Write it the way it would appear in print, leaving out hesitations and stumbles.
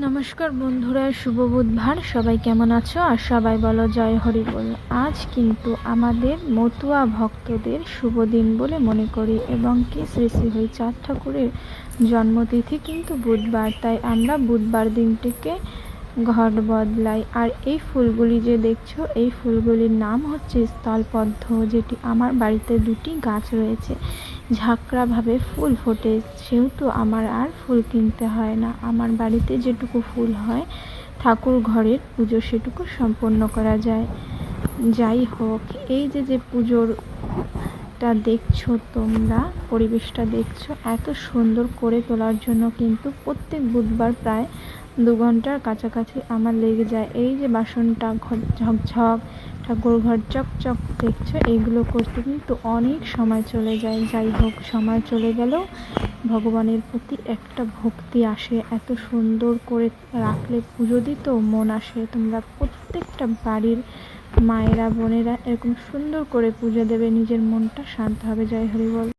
নমস্কার বন্ধুরা, শুভ বুধবার। সবাই কেমন আছো? আর সবাই বলো জয় হরি বল। আজ কিন্তু আমাদের মতুয়া ভক্তদের শুভ দিন বলে মনে করি এবং কি শ্রী শ্রী হরিচাঁদ ঠাকুরের জন্মতিথি কিন্তু বুধবার, তাই আমরা বুধবার দিনটিকে ঘট বদলাই। আর এই ফুলগুলি যে দেখছো, এই ফুলগুলির নাম হচ্ছে স্থলপদ্ম, যেটি আমার বাড়িতে দুটি গাছ রয়েছে, ঝাঁকড়াভাবে ফুল ফোটে, সেহেতু আমার আর ফুল কিনতে হয় না। আমার বাড়িতে যেটুকু ফুল হয় ঠাকুর ঘরের পুজো সেটুকু সম্পন্ন করা যায়। যাই হোক, এই যে পুজোরটা দেখছো তোমরা, পরিবেশটা দেখছো, এত সুন্দর করে তোলার জন্য কিন্তু প্রত্যেক বুধবার প্রায় 2 ঘন্টার কাছাকাছি আমার লেগে যায়। এই যে বাসনটা ঝকঝক, ঠাকুর ঘর চকচক দেখছো, এইগুলো করতে কিন্তু অনেক সময় চলে যায়। যাই হোক, সময় চলে গেলেও ভগবানের প্রতি একটা ভক্তি আসে, এত সুন্দর করে রাখলে পুজো দিতেও মন আসে। তোমরা প্রত্যেকটা বাড়ির মায়েরা বোনেরা এরকম সুন্দর করে পুজো দেবে, নিজের মনটা শান্ত হবে। জয় হরি বল।